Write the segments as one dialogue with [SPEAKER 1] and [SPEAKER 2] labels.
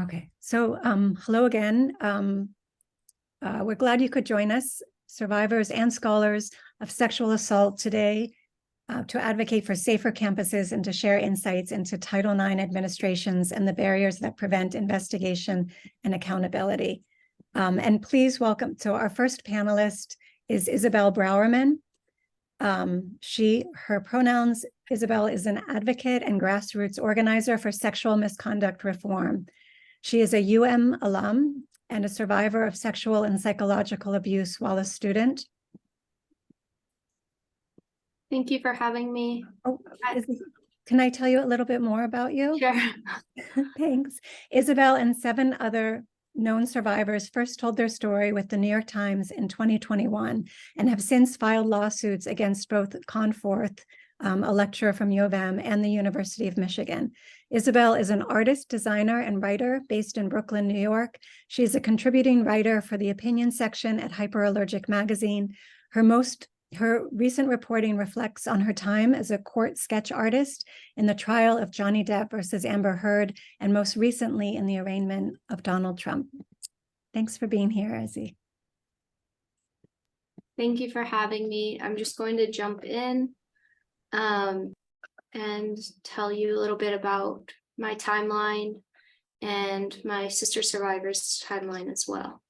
[SPEAKER 1] Okay, so hello again. We're glad you could join us, survivors and scholars of sexual assault today, to advocate for safer campuses and to share insights into Title IX administrations and the barriers that prevent investigation and accountability. And please welcome, so our first panelist is Isabelle Brourman. Her pronouns, Isabelle is an advocate and grassroots organizer for sexual misconduct reform. She is a UM alum and a survivor of sexual and psychological abuse while a student.
[SPEAKER 2] Thank you for having me.
[SPEAKER 1] Oh, can I tell you a little bit more about you?
[SPEAKER 2] Sure.
[SPEAKER 1] Thanks. Isabelle and 7 other known survivors first told their story with the New York Times in 2021 and have since filed lawsuits against both Conforth, a lecturer from U of M, and the University of Michigan. Isabelle is an artist, designer, and writer based in Brooklyn, New York. She's a contributing writer for the opinion section at Hyperallergic magazine. Her recent reporting reflects on her time as a court sketch artist in the trial of Johnny Depp versus Amber Heard, and most recently in the arraignment of Donald Trump. Thanks for being here, Izzy.
[SPEAKER 2] Thank you for having me. I'm just going to jump in and tell you a little bit about my timeline and my sister survivors' timeline as well.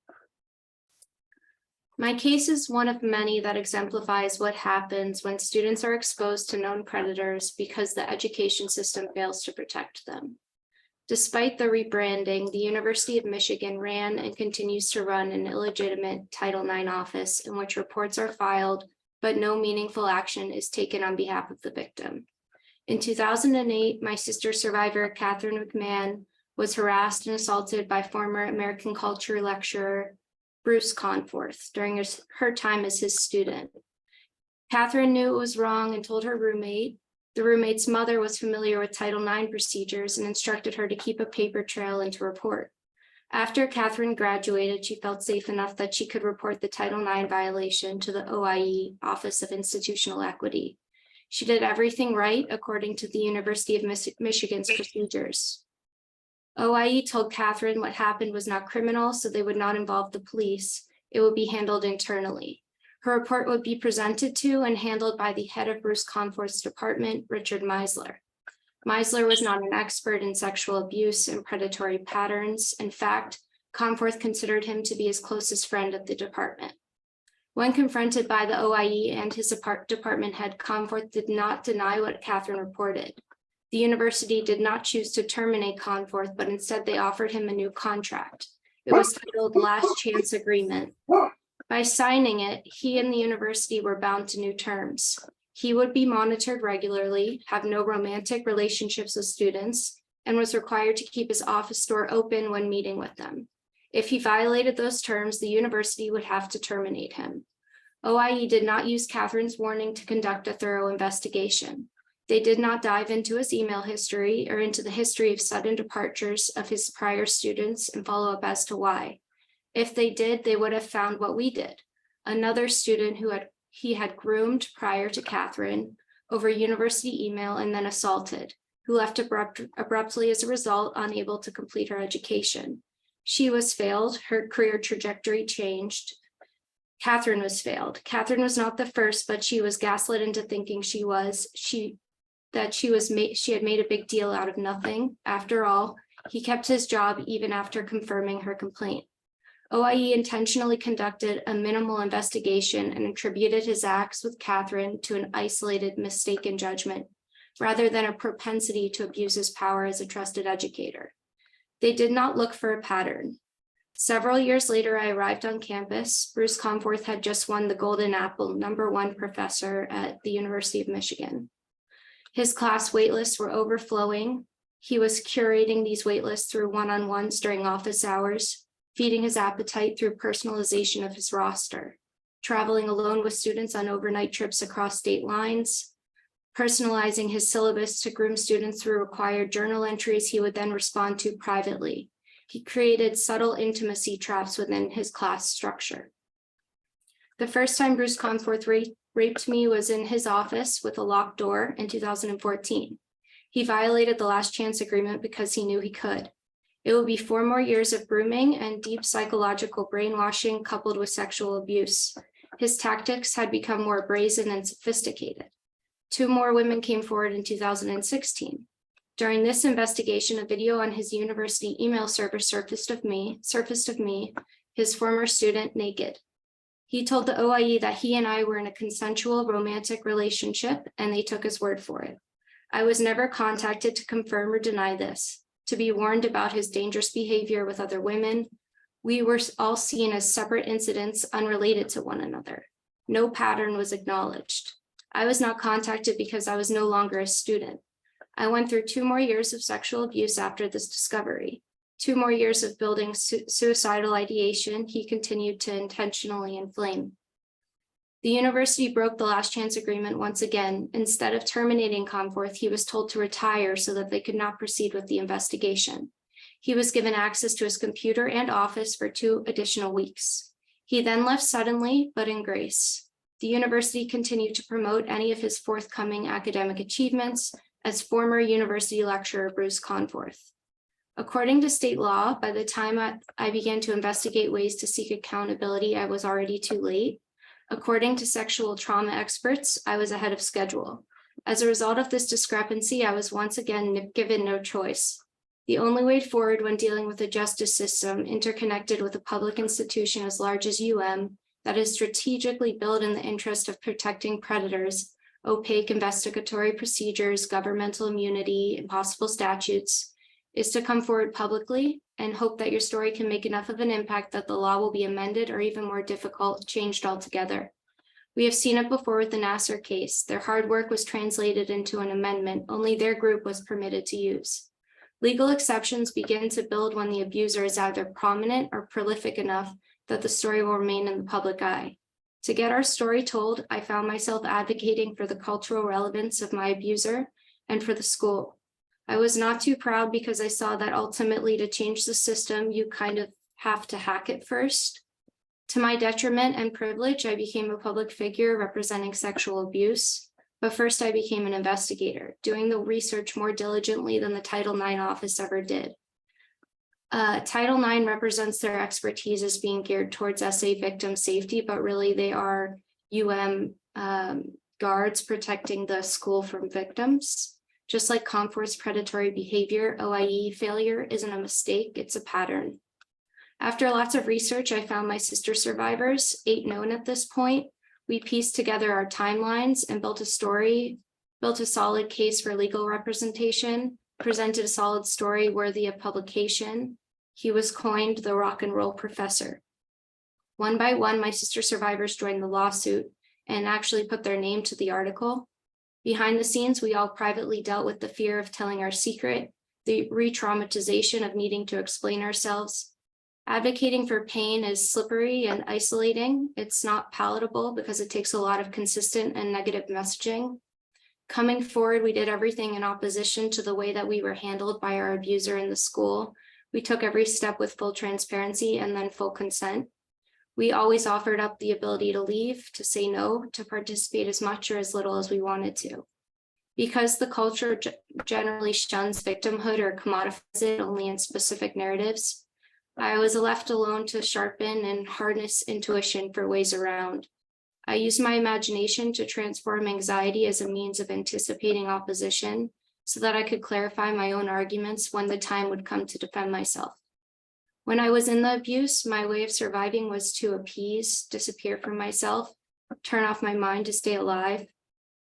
[SPEAKER 2] My case is one of many that exemplifies what happens when students are exposed to known predators because the education system fails to protect them. Despite the rebranding, the University of Michigan ran and continues to run an illegitimate Title IX office in which reports are filed, but no meaningful action is taken on behalf of the victim. In 2008, my sister survivor, Catherine McMahon, was harassed and assaulted by former American culture lecturer Bruce Conforth during her time as his student. Catherine knew it was wrong and told her roommate. The roommate's mother was familiar with Title IX procedures and instructed her to keep a paper trail and to report. After Catherine graduated, she felt safe enough that she could report the Title IX violation to the OIE, Office of Institutional Equity. She did everything right according to the University of Michigan's procedures. OIE told Catherine what happened was not criminal, so they would not involve the police. It would be handled internally. Her report would be presented to and handled by the head of Bruce Conforth's department, Richard Meisler. Meisler was not an expert in sexual abuse and predatory patterns. In fact, Conforth considered him to be his closest friend at the department. When confronted by the OIE and his department head, Conforth did not deny what Catherine reported. The university did not choose to terminate Conforth, but instead they offered him a new contract. It was titled Last Chance Agreement. By signing it, he and the university were bound to new terms. He would be monitored regularly, have no romantic relationships with students, and was required to keep his office door open when meeting with them. If he violated those terms, the university would have to terminate him. OIE did not use Catherine's warning to conduct a thorough investigation. They did not dive into his email history or into the history of sudden departures of his prior students and follow up as to why. If they did, they would have found what we did. Another student who he had groomed prior to Catherine over university email and then assaulted, who left abruptly as a result, unable to complete her education. She was failed, her career trajectory changed. Catherine was failed. Catherine was not the first, but she was gaslit into thinking she had made a big deal out of nothing. After all, he kept his job even after confirming her complaint. OIE intentionally conducted a minimal investigation and attributed his acts with Catherine to an isolated mistaken judgment, rather than a propensity to abuse his power as a trusted educator. They did not look for a pattern. Several years later, I arrived on campus. Bruce Conforth had just won the Golden Apple #1 professor at the University of Michigan. His class waitlists were overflowing. He was curating these waitlists through one-on-ones during office hours, feeding his appetite through personalization of his roster, traveling alone with students on overnight trips across state lines, personalizing his syllabus to groom students through required journal entries he would then respond to privately. He created subtle intimacy traps within his class structure. The first time Bruce Conforth raped me was in his office with a locked door in 2014. He violated the last chance agreement because he knew he could. It will be 4 more years of grooming and deep psychological brainwashing coupled with sexual abuse. His tactics had become more brazen and sophisticated. 2 more women came forward in 2016. During this investigation, a video on his university email server surfaced of me, his former student, naked. He told the OIE that he and I were in a consensual romantic relationship, and they took his word for it. I was never contacted to confirm or deny this, to be warned about his dangerous behavior with other women. We were all seen as separate incidents unrelated to one another. No pattern was acknowledged. I was not contacted because I was no longer a student. I went through 2 more years of sexual abuse after this discovery. 2 more years of building suicidal ideation he continued to intentionally inflame. The university broke the last chance agreement once again. Instead of terminating Conforth, he was told to retire so that they could not proceed with the investigation. He was given access to his computer and office for 2 additional weeks. He then left suddenly, but in grace. The university continued to promote any of his forthcoming academic achievements as former university lecturer Bruce Conforth. According to state law, by the time I began to investigate ways to seek accountability, I was already too late. According to sexual trauma experts, I was ahead of schedule. As a result of this discrepancy, I was once again given no choice. The only way forward when dealing with a justice system interconnected with a public institution as large as that is strategically built in the interest of protecting predators, opaque investigatory procedures, governmental immunity, impossible statutes, is to come forward publicly and hope that your story can make enough of an impact that the law will be amended or, even more difficult, changed altogether. We have seen it before with the Nassar case. Their hard work was translated into an amendment only their group was permitted to use. Legal exceptions begin to build when the abuser is either prominent or prolific enough that the story will remain in the public eye. To get our story told, I found myself advocating for the cultural relevance of my abuser and for the school. I was not too proud because I saw that ultimately to change the system, you kind of have to hack it first. To my detriment and privilege, I became a public figure representing sexual abuse. But first I became an investigator, doing the research more diligently than the Title IX office ever did. Title IX represents their expertise as being geared towards SA victim safety, but really they are guards protecting the school from victims. Just like Conforth's predatory behavior, OIE failure isn't a mistake, it's a pattern. After lots of research, I found my sister survivors, 8 known at this point. We pieced together our timelines and built a story, built a solid case for legal representation, presented a solid story worthy of publication. He was coined the rock and roll professor. One by one, my sister survivors joined the lawsuit and actually put their name to the article. Behind the scenes, we all privately dealt with the fear of telling our secret, the re-traumatization of needing to explain ourselves. Advocating for pain is slippery and isolating. It's not palatable because it takes a lot of consistent and negative messaging. Coming forward, we did everything in opposition to the way that we were handled by our abuser in the school. We took every step with full transparency and then full consent. We always offered up the ability to leave, to say no, to participate as much or as little as we wanted to. Because the culture generally shuns victimhood or commodifies it only in specific narratives, I was left alone to sharpen and harness intuition for ways around. I used my imagination to transform anxiety as a means of anticipating opposition so that I could clarify my own arguments when the time would come to defend myself. When I was in the abuse, my way of surviving was to appease, disappear from myself, turn off my mind to stay alive.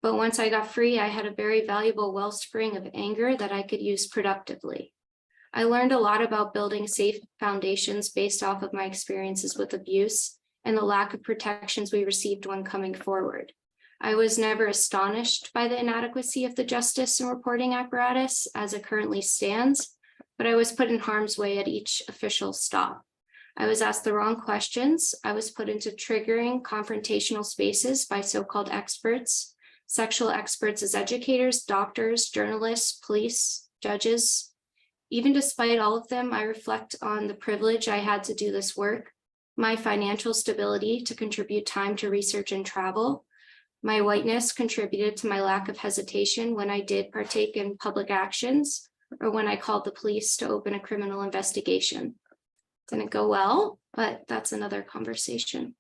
[SPEAKER 2] But once I got free, I had a very valuable wellspring of anger that I could use productively. I learned a lot about building safe foundations based off of my experiences with abuse and the lack of protections we received when coming forward. I was never astonished by the inadequacy of the justice and reporting apparatus as it currently stands, but I was put in harm's way at each official stop. I was asked the wrong questions. I was put into triggering confrontational spaces by so-called experts, sexual experts as educators, doctors, journalists, police, judges. Even despite all of them, I reflect on the privilege I had to do this work, my financial stability to contribute time to research and travel. My whiteness contributed to my lack of hesitation when I did partake in public actions, or when I called the police to open a criminal investigation. Didn't go well, but that's another conversation.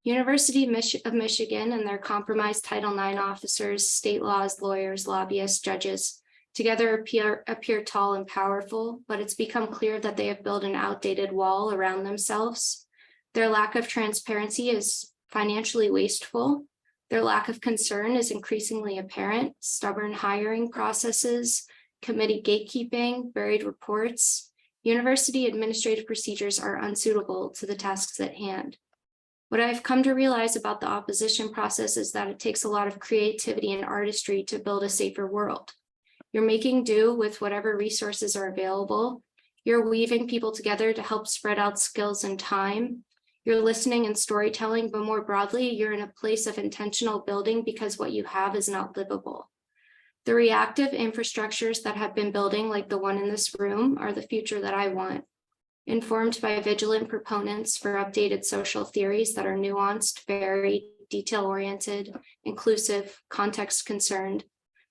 [SPEAKER 2] University of Michigan and their compromised Title IX officers, state laws, lawyers, lobbyists, judges, together appear tall and powerful, but it's become clear that they have built an outdated wall around themselves. Their lack of transparency is financially wasteful. Their lack of concern is increasingly apparent. Stubborn hiring processes, committee gatekeeping, buried reports. University administrative procedures are unsuitable to the tasks at hand. What I've come to realize about the opposition process is that it takes a lot of creativity and artistry to build a safer world. You're making do with whatever resources are available. You're weaving people together to help spread out skills and time. You're listening and storytelling, but more broadly, you're in a place of intentional building because what you have is not livable. The reactive infrastructures that have been building, like the one in this room, are the future that I want. Informed by vigilant proponents for updated social theories that are nuanced, varied, detail-oriented, inclusive, context-concerned.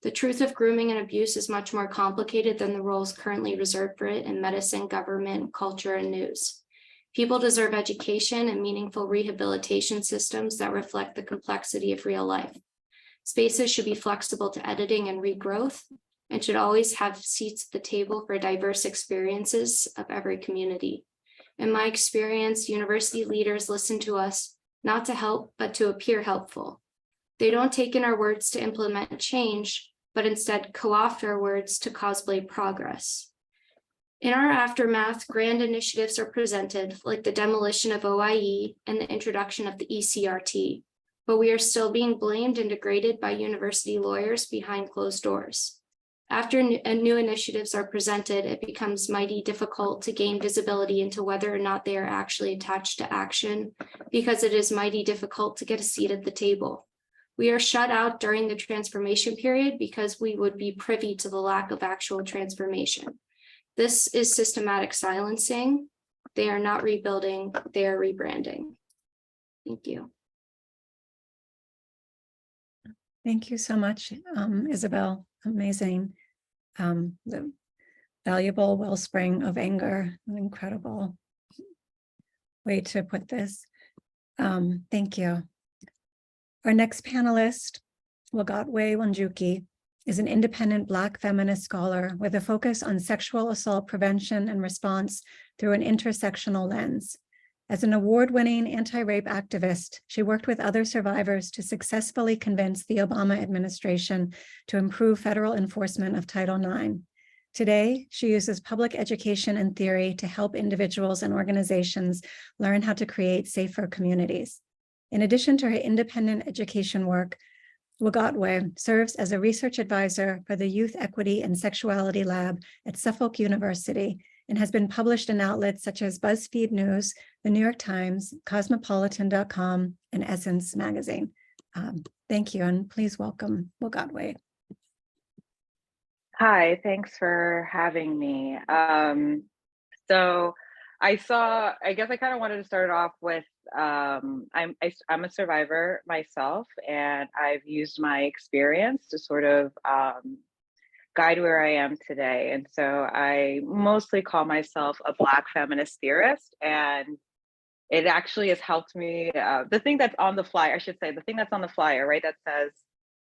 [SPEAKER 2] The truth of grooming and abuse is much more complicated than the roles currently reserved for it in medicine, government, culture, and news. People deserve education and meaningful rehabilitation systems that reflect the complexity of real life. Spaces should be flexible to editing and regrowth, and should always have seats at the table for diverse experiences of every community. In my experience, university leaders listen to us not to help, but to appear helpful. They don't take in our words to implement change, but instead co-opt our words to cosplay progress. In our aftermath, grand initiatives are presented, like the demolition of OIE and the introduction of the ECRT, but we are still being blamed and degraded by university lawyers behind closed doors. After new initiatives are presented, it becomes mighty difficult to gain visibility into whether or not they are actually attached to action, because it is mighty difficult to get a seat at the table. We are shut out during the transformation period because we would be privy to the lack of actual transformation. This is systematic silencing. They are not rebuilding, they are rebranding. Thank you.
[SPEAKER 1] Thank you so much, Isabelle. Amazing. The valuable wellspring of anger, an incredible way to put this. Thank you. Our next panelist, Wagatwe Wanjuki, is an independent Black feminist scholar with a focus on sexual assault prevention and response through an intersectional lens. As an award-winning anti-rape activist, she worked with other survivors to successfully convince the Obama administration to improve federal enforcement of Title IX. Today, she uses public education and theory to help individuals and organizations learn how to create safer communities. In addition to her independent education work, Wagatwe serves as a research advisor for the Youth Equity and Sexuality Lab at Suffolk University and has been published in outlets such as BuzzFeed News, the New York Times, Cosmopolitan.com, and Essence Magazine. Thank you, and please welcome Wagatwe.
[SPEAKER 3] Hi, thanks for having me. So I guess I kind of wanted to start off with, I'm a survivor myself, and I've used my experience to sort of guide where I am today. And so I mostly call myself a Black feminist theorist, and it actually has helped me. The thing that's on the flyer, I should say, the thing that's on the flyer, right, that says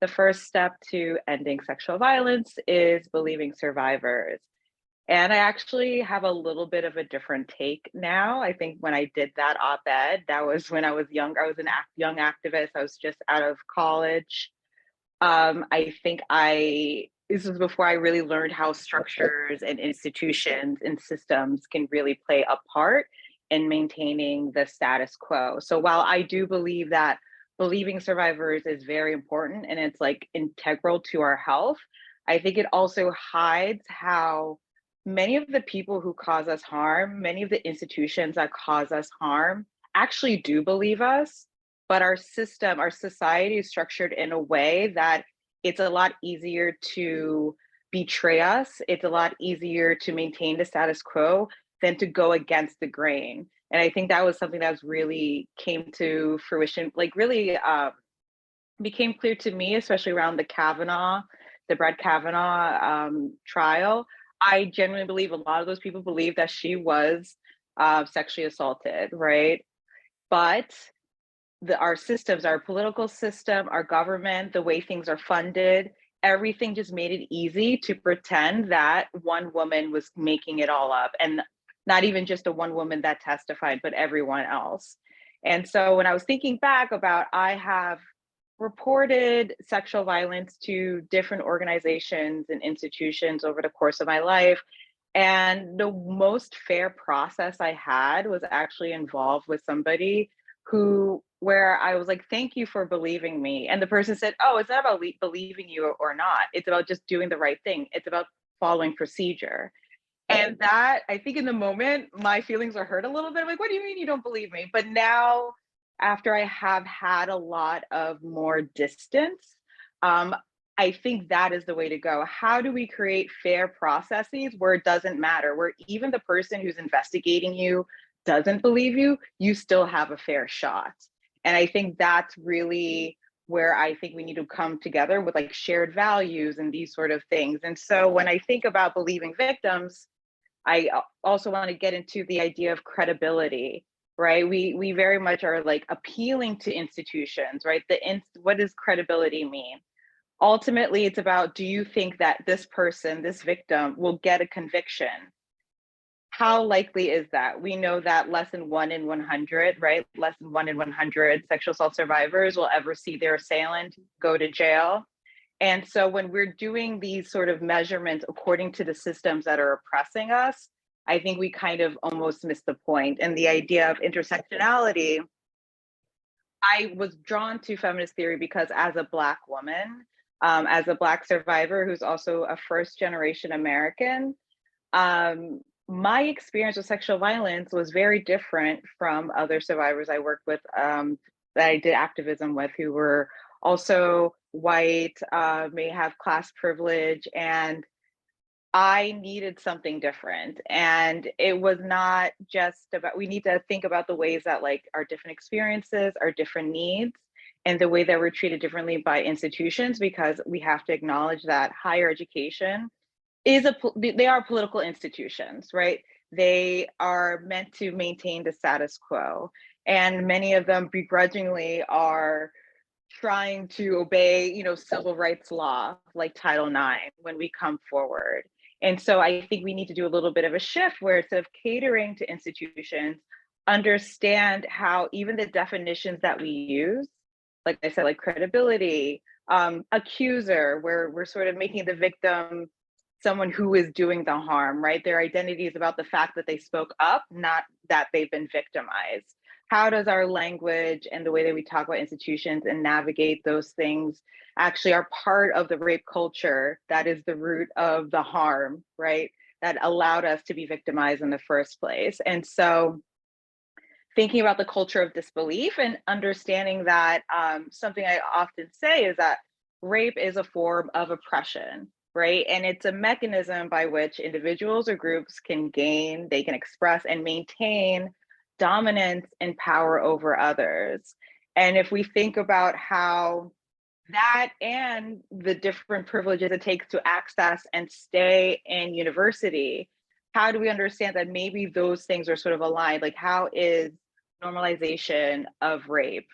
[SPEAKER 3] the first step to ending sexual violence is believing survivors. And I actually have a little bit of a different take now. I think when I did that op-ed, that was when I was young. I was a young activist. I was just out of college. I think this was before I really learned how structures and institutions and systems can really play a part in maintaining the status quo. So while I do believe that believing survivors is very important and it's like integral to our health, I think it also hides how many of the people who cause us harm, many of the institutions that cause us harm actually do believe us, but our system, our society is structured in a way that it's a lot easier to betray us. It's a lot easier to maintain the status quo than to go against the grain. And I think that was something that was really came to fruition, like really became clear to me, especially around the Brett Kavanaugh trial. I genuinely believe a lot of those people believe that she was sexually assaulted, right? But our systems, our political system, our government, the way things are funded, everything just made it easy to pretend that one woman was making it all up, and not even just the one woman that testified, but everyone else. And so when I was thinking back about, I have reported sexual violence to different organizations and institutions over the course of my life. And the most fair process I had was actually involved with somebody where I was like, thank you for believing me. And the person said, oh, it's not about believing you or not. It's about just doing the right thing. It's about following procedure. And that, I think in the moment, my feelings are hurt a little bit. I'm like, what do you mean you don't believe me? But now, after I have had a lot of more distance, I think that is the way to go. How do we create fair processes where it doesn't matter, where even the person who's investigating you doesn't believe you, you still have a fair shot? And I think that's really where I think we need to come together with like shared values and these sort of things. And so when I think about believing victims, I also want to get into the idea of credibility, right? We very much are like appealing to institutions, right? What does credibility mean? Ultimately, it's about, do you think that this person, this victim, will get a conviction? How likely is that? We know that less than 1 in 100, right? Less than 1 in 100 sexual assault survivors will ever see their assailant go to jail. And so when we're doing these sort of measurements according to the systems that are oppressing us, I think we kind of almost miss the point. And the idea of intersectionality, I was drawn to feminist theory because as a Black woman, as a Black survivor who's also a first generation American, my experience with sexual violence was very different from other survivors I worked with, that I did activism with, who were also white, may have class privilege, and I needed something different. And it was not just about, we need to think about the ways that like our different experiences, our different needs, and the way that we're treated differently by institutions, because we have to acknowledge that higher education they are political institutions, right? They are meant to maintain the status quo. And many of them begrudgingly are trying to obey, civil rights law like Title IX when we come forward. And so I think we need to do a little bit of a shift where instead of catering to institutions, understand how even the definitions that we use, like I said, like credibility, accuser, where we're sort of making the victim someone who is doing the harm, right? Their identity is about the fact that they spoke up, not that they've been victimized. How does our language and the way that we talk about institutions and navigate those things actually are part of the rape culture that is the root of the harm, right? That allowed us to be victimized in the first place. And so thinking about the culture of disbelief and understanding that something I often say is that rape is a form of oppression, right? And it's a mechanism by which individuals or groups can gain, they can express and maintain dominance and power over others. And if we think about how that and the different privileges it takes to access and stay in university, how do we understand that maybe those things are sort of aligned? Like, how is normalization of rape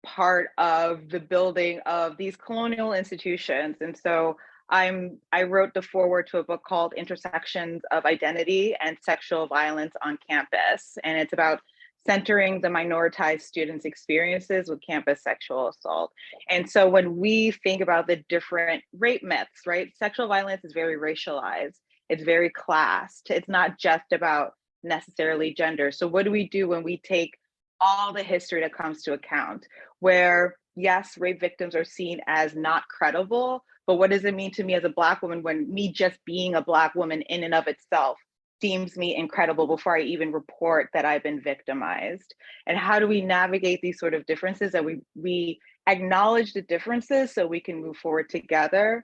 [SPEAKER 3] part of the building of these colonial institutions? And so I wrote the foreword to a book called Intersections of Identity and Sexual Violence on Campus. And it's about centering the minoritized students' experiences with campus sexual assault. And so when we think about the different rape myths, right? Sexual violence is very racialized. It's very classed. It's not just about necessarily gender. So what do we do when we take all the history that comes to account, where yes, rape victims are seen as not credible, but what does it mean to me as a Black woman when me just being a Black woman in and of itself deems me incredible before I even report that I've been victimized? And how do we navigate these sort of differences, that we acknowledge the differences so we can move forward together,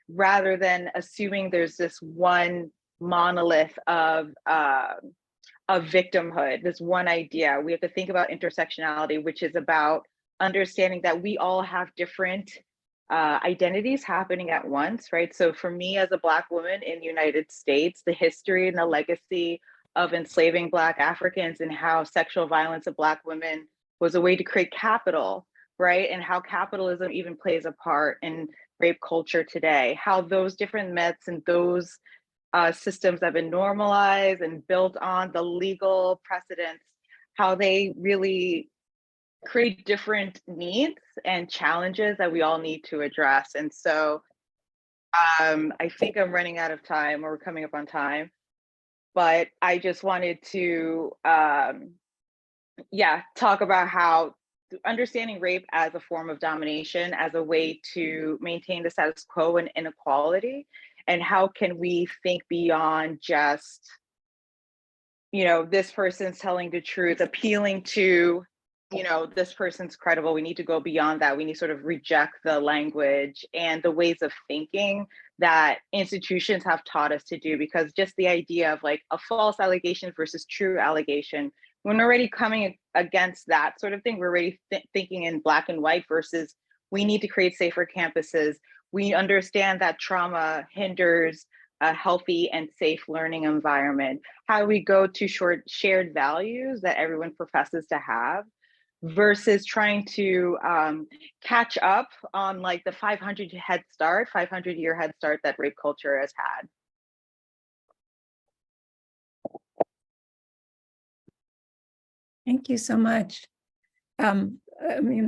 [SPEAKER 3] rather than assuming there's this one monolith of victimhood, this one idea. We have to think about intersectionality, which is about understanding that we all have different identities happening at once, right? So for me as a Black woman in the United States, the history and the legacy of enslaving Black Africans and how sexual violence of Black women was a way to create capital, right? And how capitalism even plays a part in rape culture today, how those different myths and those systems have been normalized and built on the legal precedents, how they really create different needs and challenges that we all need to address. And so I think I'm running out of time, or we're coming up on time, but I just wanted to talk about how understanding rape as a form of domination, as a way to maintain the status quo and inequality, and how can we think beyond just, you know, this person's telling the truth, appealing to, you know, this person's credible. We need to go beyond that. We need to sort of reject the language and the ways of thinking that institutions have taught us to do, because just the idea of like a false allegation versus true allegation, when we're already coming against that sort of thing, we're already thinking in black and white versus we need to create safer campuses. We understand that trauma hinders a healthy and safe learning environment. How we go to shared values that everyone professes to have versus trying to catch up on like the 500-year head start that rape culture has had.
[SPEAKER 1] Thank you so much. I'm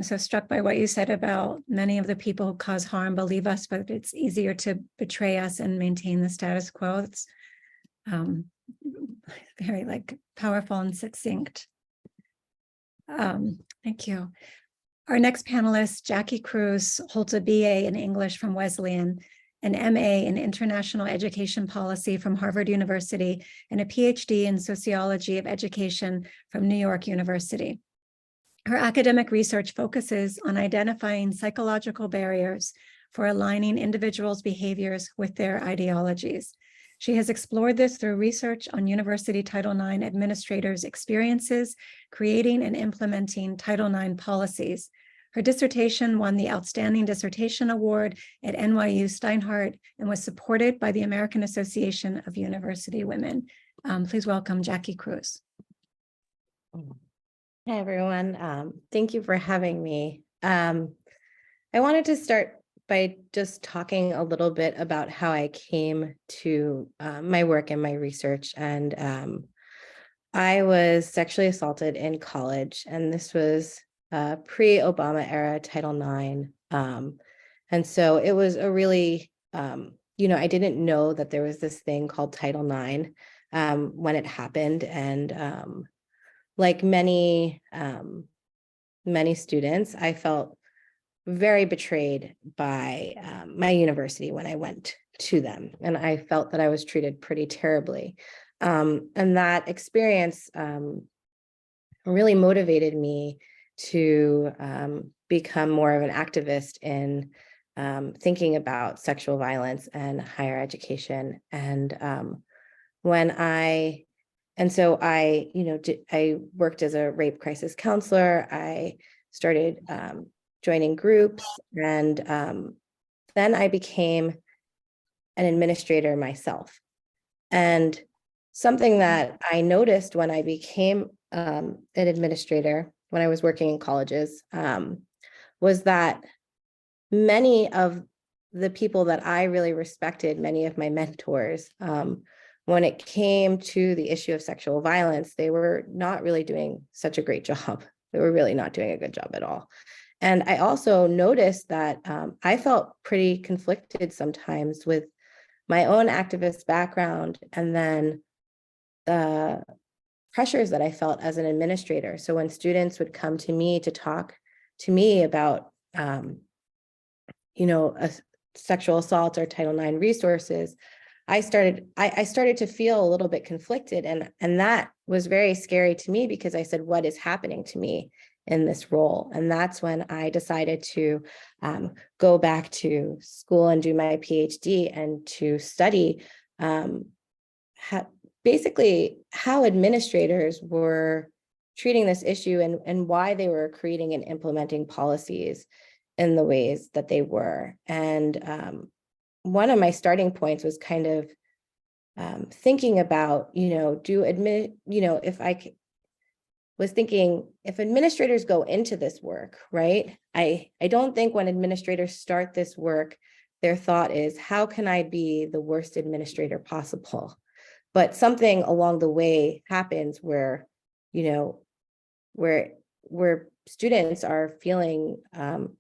[SPEAKER 1] so struck by what you said about many of the people who cause harm believe us, but it's easier to betray us and maintain the status quo. It's very like powerful and succinct. Thank you. Our next panelist, Jackie Cruz, holds a BA in English from Wesleyan, an MA in International Education Policy from Harvard University, and a PhD in Sociology of Education from New York University. Her academic research focuses on identifying psychological barriers for aligning individuals' behaviors with their ideologies. She has explored this through research on University Title IX administrators' experiences creating and implementing Title IX policies. Her dissertation won the Outstanding Dissertation Award at NYU Steinhardt and was supported by the American Association of University Women. Please welcome Jackie Cruz.
[SPEAKER 4] Hi, everyone. Thank you for having me. I wanted to start by just talking a little bit about how I came to my work and my research. And I was sexually assaulted in college, and this was pre-Obama era Title IX. And so it was a really, I didn't know that there was this thing called Title IX when it happened. And like many students, I felt very betrayed by my university when I went to them, and I felt that I was treated pretty terribly. And that experience really motivated me to become more of an activist in thinking about sexual violence and higher education. And so I worked as a rape crisis counselor. I started joining groups, and then I became an administrator myself. And something that I noticed when I became an administrator, when I was working in colleges, was that many of the people that I really respected, many of my mentors, when it came to the issue of sexual violence, they were not really doing such a great job. They were really not doing a good job at all. And I also noticed that I felt pretty conflicted sometimes with my own activist background and then the pressures that I felt as an administrator. So when students would come to me to talk to me about, a sexual assault or Title IX resources, I started to feel a little bit conflicted, and that was very scary to me, because I said, what is happening to me in this role? And that's when I decided to go back to school and do my PhD and to study basically how administrators were treating this issue and why they were creating and implementing policies in the ways that they were. And one of my starting points was kind of thinking about, was thinking if administrators go into this work, right? I don't think when administrators start this work, their thought is, how can I be the worst administrator possible? But something along the way happens where, where students are feeling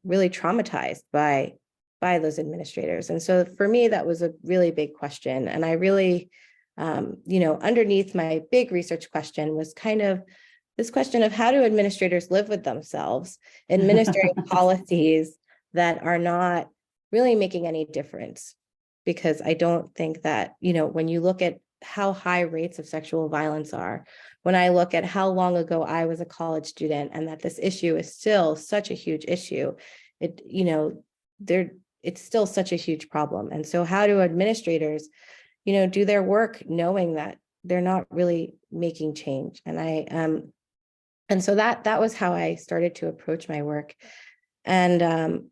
[SPEAKER 4] really traumatized by those administrators. And so for me, that was a really big question. And I really, underneath my big research question was kind of this question of how do administrators live with themselves, administering policies that are not really making any difference. Because I don't think that, when you look at how high rates of sexual violence are, when I look at how long ago I was a college student and that this issue is still such a huge issue, it's still such a huge problem. And so how do administrators, do their work knowing that they're not really making change? And so that was how I started to approach my work. And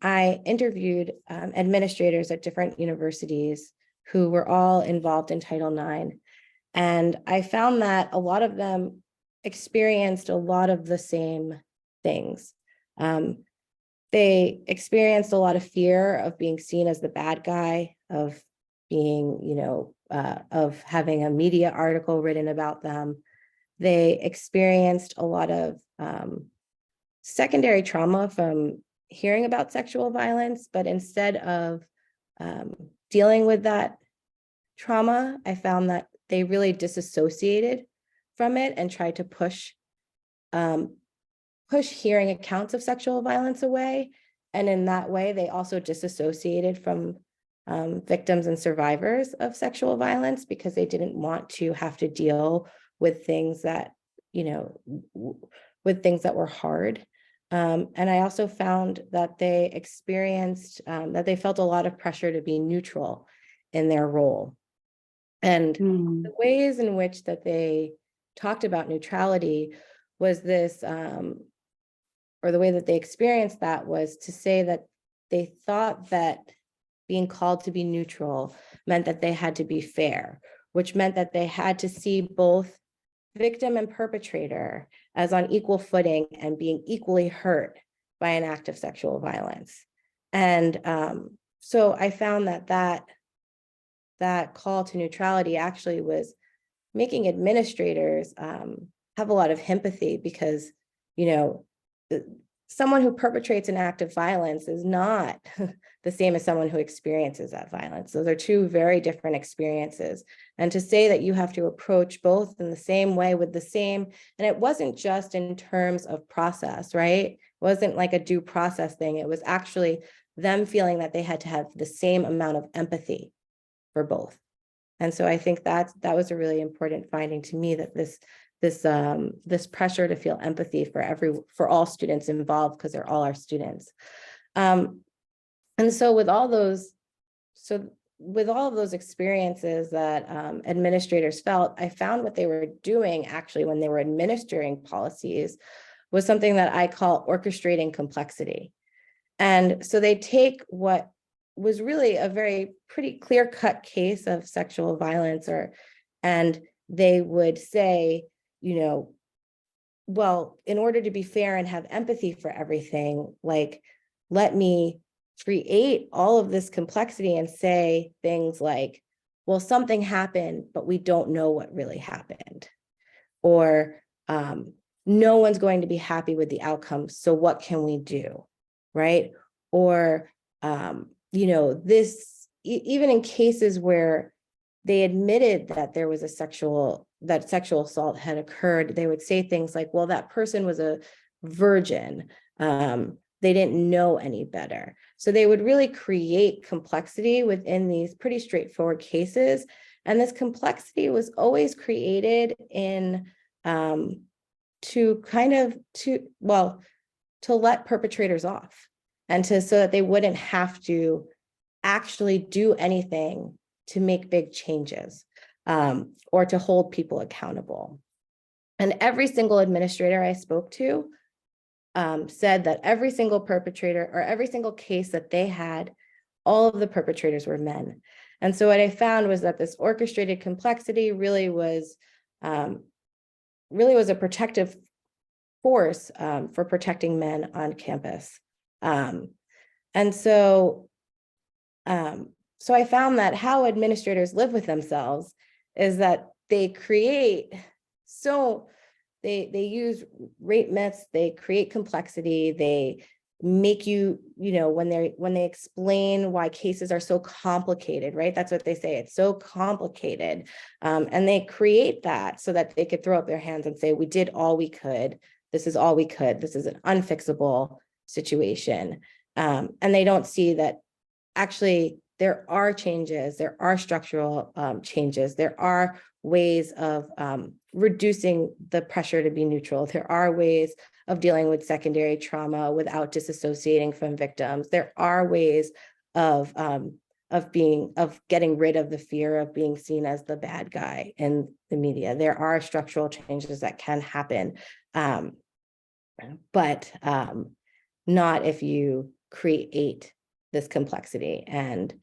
[SPEAKER 4] I interviewed administrators at different universities who were all involved in Title IX. And I found that a lot of them experienced a lot of the same things. They experienced a lot of fear of being seen as the bad guy, of being, of having a media article written about them. They experienced a lot of secondary trauma from hearing about sexual violence, but instead of dealing with that trauma, I found that they really disassociated from it and tried to push hearing accounts of sexual violence away. And in that way, they also disassociated from victims and survivors of sexual violence because they didn't want to have to deal with things that, with things that were hard. And I also found that they experienced, that they felt a lot of pressure to be neutral in their role. And the ways in which that they talked about neutrality was this, or the way that they experienced that was to say that they thought that being called to be neutral meant that they had to be fair, which meant that they had to see both victim and perpetrator as on equal footing and being equally hurt by an act of sexual violence. And so I found that call to neutrality actually was making administrators have a lot of empathy because, someone who perpetrates an act of violence is not the same as someone who experiences that violence. Those are two very different experiences. And to say that you have to approach both in the same way with the same, and it wasn't just in terms of process, right? It wasn't like a due process thing. It was actually them feeling that they had to have the same amount of empathy for both. And so I think that was a really important finding to me, that this pressure to feel empathy for all students involved, because they're all our students. And so with all of those experiences that administrators felt, I found what they were doing actually when they were administering policies was something that I call orchestrating complexity. And so they take what was really a pretty clear-cut case of sexual violence, and they would say, well, in order to be fair and have empathy for everything, like, let me create all of this complexity and say things like, well, something happened, but we don't know what really happened. Or no one's going to be happy with the outcome, so what can we do, right? Or, even in cases where they admitted that there was sexual assault had occurred, they would say things like, well, that person was a virgin. They didn't know any better. So they would really create complexity within these pretty straightforward cases. And this complexity was always created to let perpetrators off, and so that they wouldn't have to actually do anything to make big changes, or to hold people accountable. And every single administrator I spoke to said that every single perpetrator or every single case that they had, all of the perpetrators were men. And so what I found was that this orchestrated complexity really was a protective force for protecting men on campus. And so I found that how administrators live with themselves is that they create, they use rape myths, they create complexity, they make you, when they explain why cases are so complicated, right? That's what they say, it's so complicated. And they create that so that they could throw up their hands and say, we did all we could. This is all we could. This is an unfixable situation. And they don't see that actually there are changes, there are structural changes, there are ways of reducing the pressure to be neutral. There are ways of dealing with secondary trauma without disassociating from victims. There are ways of getting rid of the fear of being seen as the bad guy in the media. There are structural changes that can happen, but not if you create this complexity. And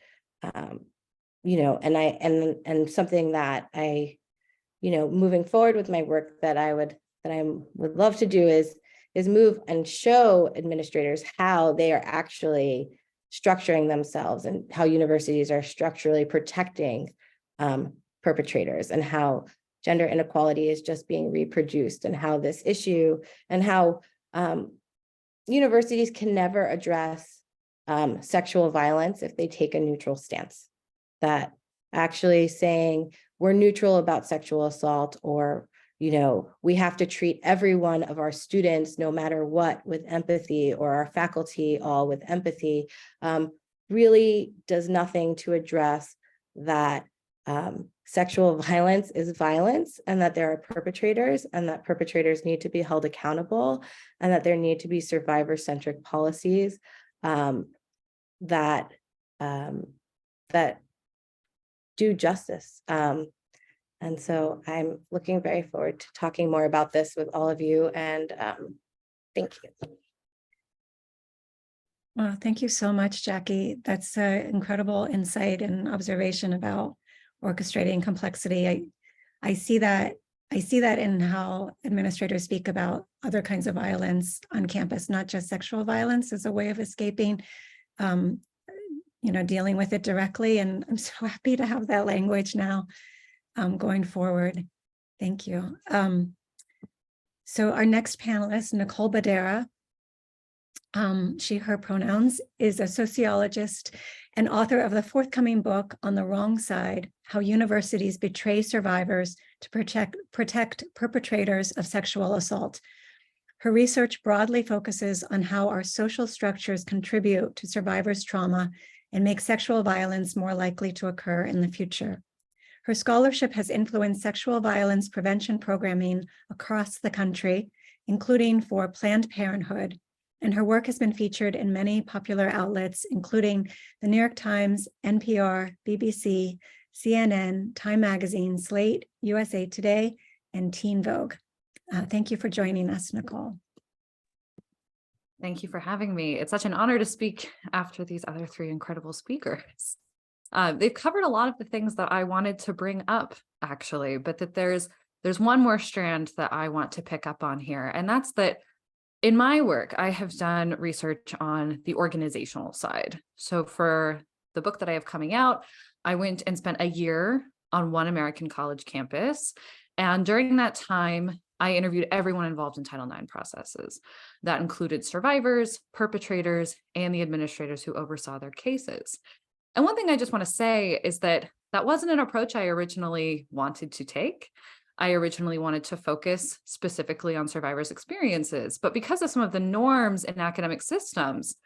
[SPEAKER 4] and something that I, moving forward with my work that I would love to do is move and show administrators how they are actually structuring themselves and how universities are structurally protecting perpetrators, and how gender inequality is just being reproduced, and how this issue and how universities can never address sexual violence if they take a neutral stance. That actually saying we're neutral about sexual assault, or we have to treat every one of our students, no matter what, with empathy, or our faculty all with empathy, really does nothing to address that sexual violence is violence, and that there are perpetrators, and that perpetrators need to be held accountable, and that there need to be survivor-centric policies that do justice. And so I'm looking very forward to talking more about this with all of you, and thank you.
[SPEAKER 1] Well, thank you so much, Jackie. That's an incredible insight and observation about orchestrating complexity. I see that in how administrators speak about other kinds of violence on campus, not just sexual violence as a way of escaping, dealing with it directly. And I'm so happy to have that language now going forward. Thank you. So our next panelist, Nicole Bedera, she, her pronouns, is a sociologist and author of the forthcoming book, On the Wrong Side: How Universities Betray Survivors to Protect Perpetrators of Sexual Assault. Her research broadly focuses on how our social structures contribute to survivors' trauma and make sexual violence more likely to occur in the future. Her scholarship has influenced sexual violence prevention programming across the country, including for Planned Parenthood, and her work has been featured in many popular outlets, including the New York Times, NPR, BBC, CNN, Time Magazine, Slate, USA Today, and Teen Vogue. Thank you for joining us, Nicole.
[SPEAKER 5] Thank you for having me. It's such an honor to speak after these other three incredible speakers. They've covered a lot of the things that I wanted to bring up, actually, but that there's one more strand that I want to pick up on here, and that's that in my work, I have done research on the organizational side. So for the book that I have coming out, I went and spent a year on one American college campus, and during that time, I interviewed everyone involved in Title IX processes. That included survivors, perpetrators, and the administrators who oversaw their cases. And one thing I just want to say is that that wasn't an approach I originally wanted to take. I originally wanted to focus specifically on survivors' experiences, but because of some of the norms in academic systems,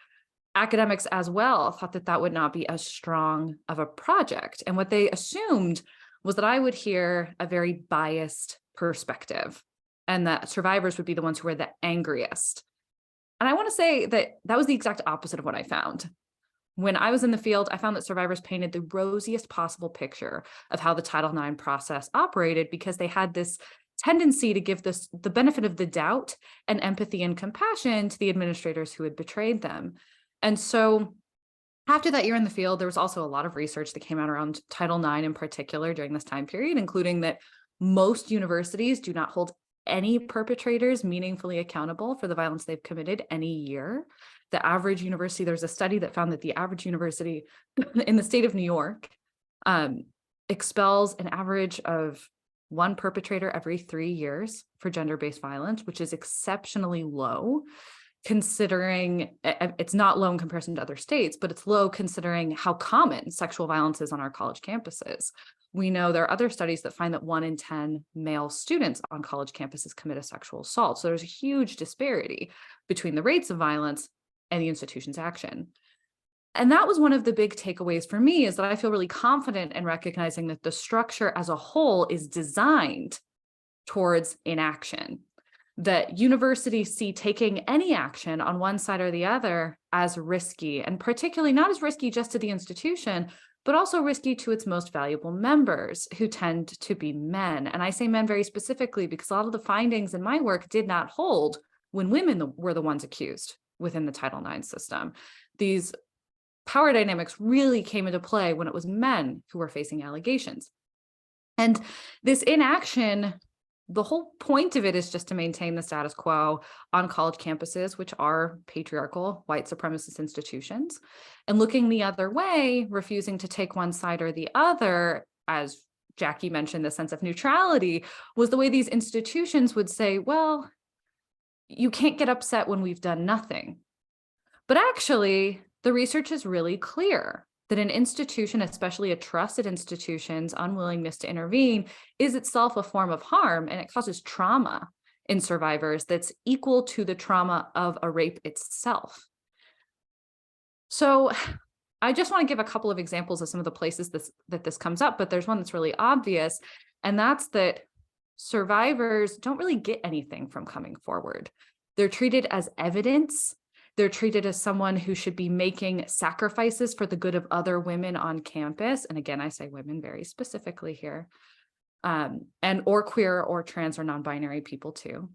[SPEAKER 5] academics as well thought that that would not be as strong of a project. And what they assumed was that I would hear a very biased perspective, and that survivors would be the ones who were the angriest. And I want to say that that was the exact opposite of what I found. When I was in the field, I found that survivors painted the rosiest possible picture of how the Title IX process operated, because they had this tendency to give the benefit of the doubt and empathy and compassion to the administrators who had betrayed them. And so after that year in the field, there was also a lot of research that came out around Title IX in particular during this time period, including that most universities do not hold any perpetrators meaningfully accountable for the violence they've committed any year. The average university, there's a study that found that the average university in the state of New York expels an average of one perpetrator every 3 years for gender-based violence, which is exceptionally low, considering it's not low in comparison to other states, but it's low considering how common sexual violence is on our college campuses. We know there are other studies that find that 1 in 10 male students on college campuses commit a sexual assault. So there's a huge disparity between the rates of violence and the institution's action. And that was one of the big takeaways for me, is that I feel really confident in recognizing that the structure as a whole is designed towards inaction, that universities see taking any action on one side or the other as risky, and particularly not as risky just to the institution, but also risky to its most valuable members, who tend to be men. And I say men very specifically because a lot of the findings in my work did not hold when women were the ones accused within the Title IX system. These power dynamics really came into play when it was men who were facing allegations. And this inaction, the whole point of it is just to maintain the status quo on college campuses, which are patriarchal, white supremacist institutions. And looking the other way, refusing to take one side or the other, as Jackie mentioned, the sense of neutrality, was the way these institutions would say, well, you can't get upset when we've done nothing. But actually, the research is really clear that an institution, especially a trusted institution's unwillingness to intervene, is itself a form of harm, and it causes trauma in survivors that's equal to the trauma of a rape itself. So I just want to give a couple of examples of some of the places that this comes up, but there's one that's really obvious, and that's that survivors don't really get anything from coming forward. They're treated as evidence. They're treated as someone who should be making sacrifices for the good of other women on campus. And again, I say women very specifically here, or queer or trans or non-binary people too.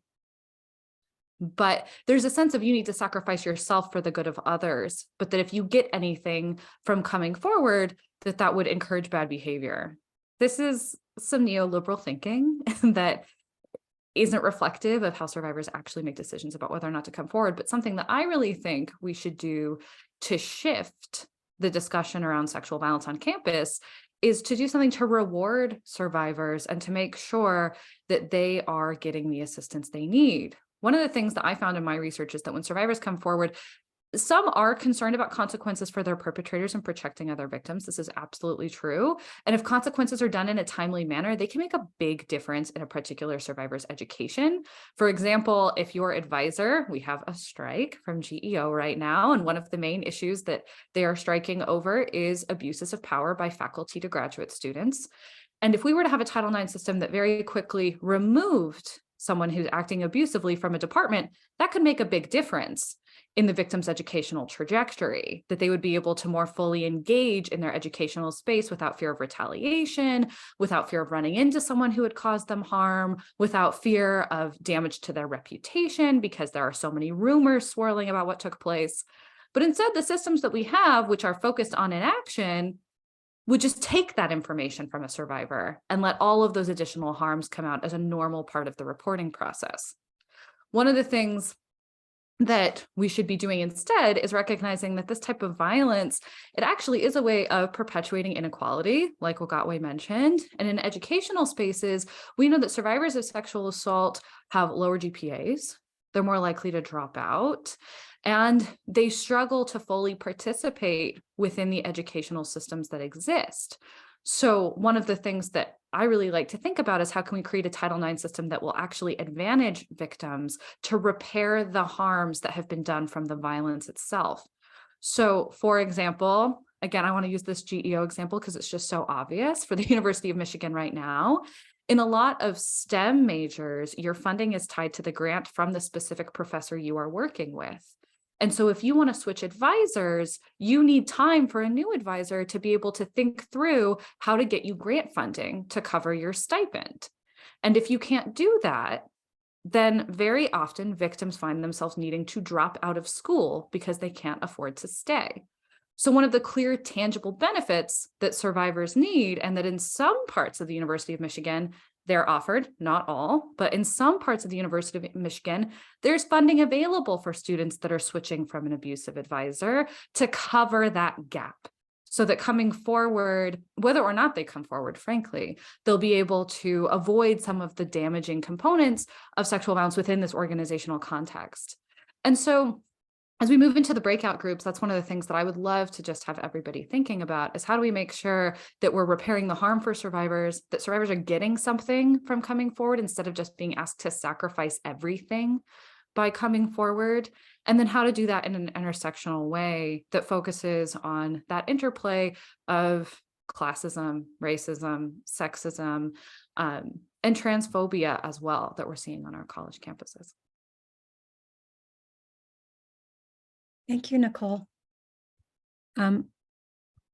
[SPEAKER 5] But there's a sense of you need to sacrifice yourself for the good of others, but that if you get anything from coming forward, that would encourage bad behavior. This is some neoliberal thinking that isn't reflective of how survivors actually make decisions about whether or not to come forward, but something that I really think we should do to shift the discussion around sexual violence on campus is to do something to reward survivors and to make sure that they are getting the assistance they need. One of the things that I found in my research is that when survivors come forward, some are concerned about consequences for their perpetrators and protecting other victims. This is absolutely true. And if consequences are done in a timely manner, they can make a big difference in a particular survivor's education. For example, if your advisor, we have a strike from GEO right now, and one of the main issues that they are striking over is abuses of power by faculty to graduate students. And if we were to have a Title IX system that very quickly removed someone who's acting abusively from a department, that could make a big difference in the victim's educational trajectory, that they would be able to more fully engage in their educational space without fear of retaliation, without fear of running into someone who had caused them harm, without fear of damage to their reputation, because there are so many rumors swirling about what took place. But instead, the systems that we have, which are focused on inaction, would just take that information from a survivor and let all of those additional harms come out as a normal part of the reporting process. One of the things that we should be doing instead is recognizing that this type of violence, it actually is a way of perpetuating inequality, like Wagatwe mentioned. And in educational spaces, we know that survivors of sexual assault have lower GPAs, they're more likely to drop out, and they struggle to fully participate within the educational systems that exist. So one of the things that I really like to think about is how can we create a Title IX system that will actually advantage victims to repair the harms that have been done from the violence itself. So for example, again, I want to use this GEO example because it's just so obvious for the University of Michigan right now. In a lot of STEM majors, your funding is tied to the grant from the specific professor you are working with. And so if you want to switch advisors, you need time for a new advisor to be able to think through how to get you grant funding to cover your stipend. And if you can't do that, then very often victims find themselves needing to drop out of school because they can't afford to stay. So one of the clear, tangible benefits that survivors need, and that in some parts of the University of Michigan, they're offered, not all, but in some parts of the University of Michigan, there's funding available for students that are switching from an abusive advisor to cover that gap. So that coming forward, whether or not they come forward, frankly, they'll be able to avoid some of the damaging components of sexual violence within this organizational context. And so as we move into the breakout groups, that's one of the things that I would love to just have everybody thinking about, is how do we make sure that we're repairing the harm for survivors, that survivors are getting something from coming forward instead of just being asked to sacrifice everything by coming forward, and then how to do that in an intersectional way that focuses on that interplay of classism, racism, sexism, and transphobia as well that we're seeing on our college campuses.
[SPEAKER 1] Thank you, Nicole.